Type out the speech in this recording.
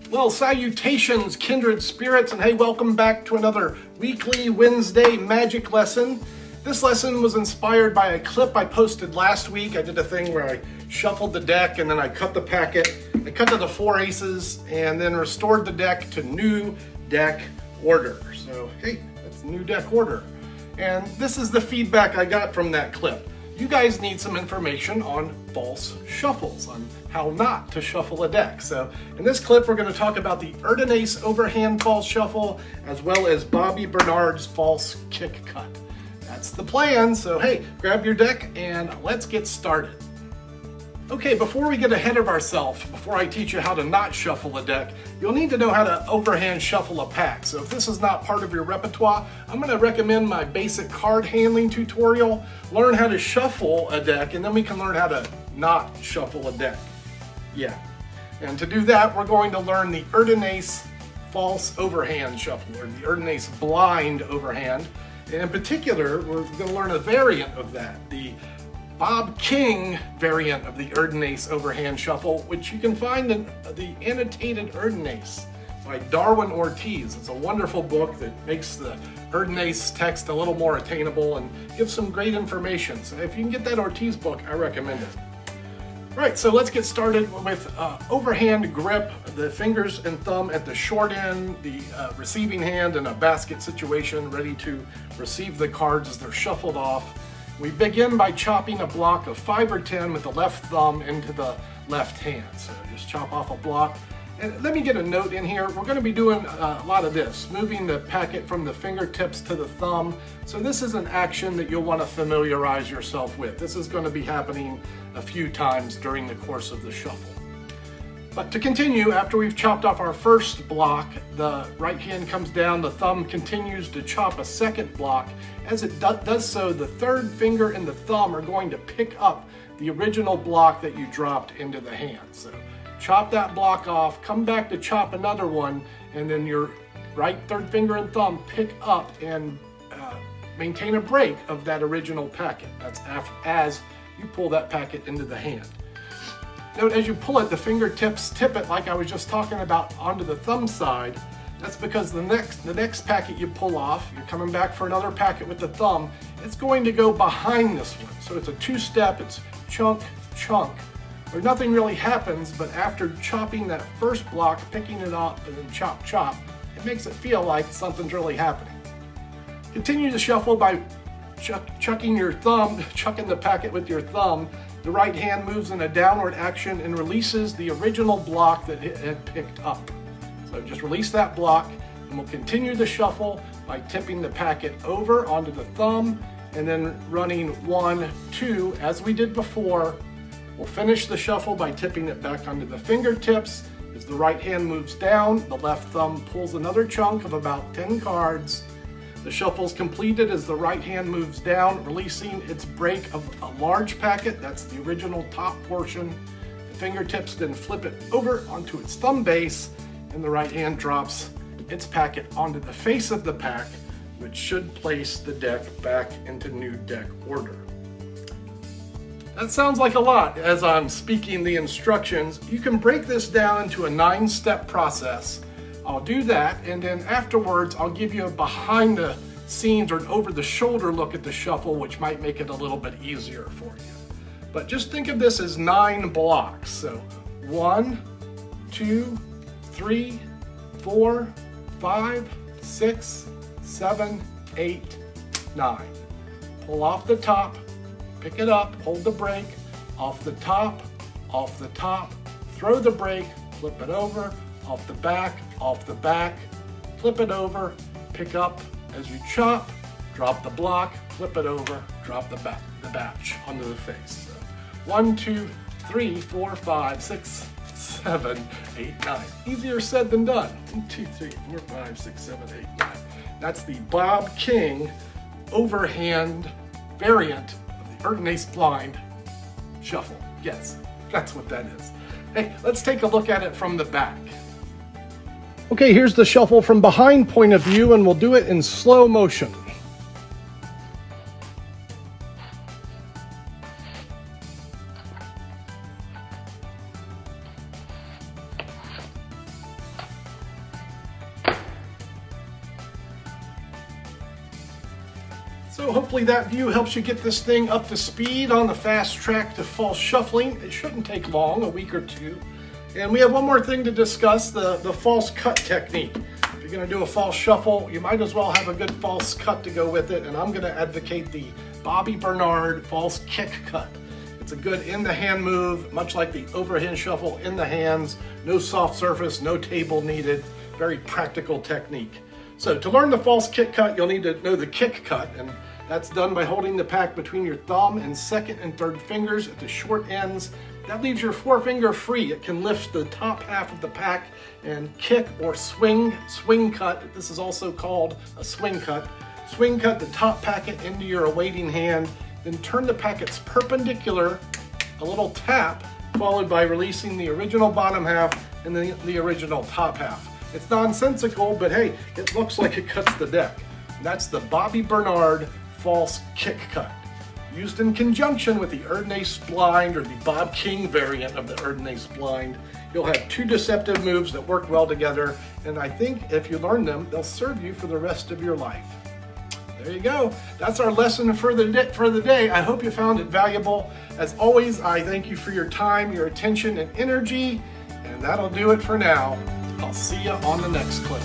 Well, salutations, kindred spirits, and hey, welcome back to another weekly Wednesday magic lesson. This lesson was inspired by a clip I posted last week. I did a thing where I shuffled the deck and then I cut the packet. I cut to the 4 aces and then restored the deck to new deck order. So, hey, that's new deck order. And this is the feedback I got from that clip. You guys need some information on false shuffles, on how not to shuffle a deck. So in this clip, we're going to talk about the Erdnase Overhand False Shuffle, as well as Bobby Bernard's false kick cut. That's the plan. So hey, grab your deck and let's get started. Okay, before we get ahead of ourselves, before I teach you how to not shuffle a deck, you'll need to know how to overhand shuffle a pack. So if this is not part of your repertoire, I'm going to recommend my basic card handling tutorial. Learn how to shuffle a deck, and then we can learn how to not shuffle a deck. Yeah. And to do that, we're going to learn the Erdnase False Overhand Shuffle, or the Erdnase Blind Overhand. And in particular, we're going to learn a variant of that, the Bob King variant of the Erdnase Overhand Shuffle, which you can find in the Annotated Erdnase by Darwin Ortiz. It's a wonderful book that makes the Erdnase text a little more attainable and gives some great information. So if you can get that Ortiz book, I recommend it. All right, so let's get started with overhand grip, the fingers and thumb at the short end, the receiving hand in a basket situation, ready to receive the cards as they're shuffled off. We begin by chopping a block of 5 or 10 with the left thumb into the left hand. So just chop off a block. And let me get a note in here. We're going to be doing a lot of this, moving the packet from the fingertips to the thumb. So this is an action that you'll want to familiarize yourself with. This is going to be happening a few times during the course of the shuffle. But to continue, after we've chopped off our first block, the right hand comes down, the thumb continues to chop a second block. As it does so, the third finger and the thumb are going to pick up the original block that you dropped into the hand. So chop that block off, come back to chop another one, and then your right third finger and thumb pick up and maintain a break of that original packet. That's as you pull that packet into the hand. Note as you pull it, the fingertips tip it like I was just talking about onto the thumb side. That's because the next packet you pull off, you're coming back for another packet with the thumb, it's going to go behind this one. So it's a two-step, it's chunk, chunk, where nothing really happens, but after chopping that first block, picking it up, and then chop, chop, it makes it feel like something's really happening. Continue to shuffle by chucking the packet with your thumb. The right hand moves in a downward action and releases the original block that it had picked up. So just release that block, and we'll continue the shuffle by tipping the packet over onto the thumb and then running 1, 2, as we did before. We'll finish the shuffle by tipping it back onto the fingertips. As the right hand moves down, the left thumb pulls another chunk of about 10 cards. The shuffle's completed as the right hand moves down, releasing its break of a large packet. That's the original top portion. The fingertips then flip it over onto its thumb base, and the right hand drops its packet onto the face of the pack, which should place the deck back into new deck order. That sounds like a lot as I'm speaking the instructions. You can break this down into a 9-step process. I'll do that, and then afterwards I'll give you a behind the scenes or an over the shoulder look at the shuffle, which might make it a little bit easier for you. But just think of this as 9 blocks. So 1, 2, 3, 4, 5, 6, 7, 8, 9. Pull off the top, pick it up, hold the break, off the top, throw the break, flip it over, off the back, flip it over, pick up as you chop, drop the block, flip it over, drop the batch onto the face. So 1, 2, 3, 4, 5, 6, 7, 8, 9. Easier said than done. 1, 2, 3, 4, 5, 6, 7, 8, 9. That's the Bob King overhand variant of the Erdnase Blind Shuffle. Yes, that's what that is. Hey, let's take a look at it from the back. Okay, here's the shuffle from behind point of view, and we'll do it in slow motion. So hopefully that view helps you get this thing up to speed on the fast track to false shuffling. It shouldn't take long, a week or two. And we have one more thing to discuss, the false cut technique. If you're going to do a false shuffle, you might as well have a good false cut to go with it. And I'm going to advocate the Bobby Bernard false kick cut. It's a good in-the-hand move, much like the overhand shuffle in the hands. No soft surface, no table needed. Very practical technique. So to learn the false kick cut, you'll need to know the kick cut, and that's done by holding the pack between your thumb and second and third fingers at the short ends. That leaves your forefinger free. It can lift the top half of the pack and kick or swing cut. This is also called a swing cut. Swing cut the top packet into your awaiting hand, then turn the packets perpendicular, a little tap, followed by releasing the original bottom half and then the original top half. It's nonsensical, but hey, it looks like it cuts the deck. That's the Bobby Bernard false kick cut. Used in conjunction with the Erdnase blind or the Bob King variant of the Erdnase blind, you'll have two deceptive moves that work well together, and I think if you learn them, they'll serve you for the rest of your life. There you go. That's our lesson for the day. I hope you found it valuable. As always, I thank you for your time, your attention, and energy, and that'll do it for now. I'll see you on the next clip.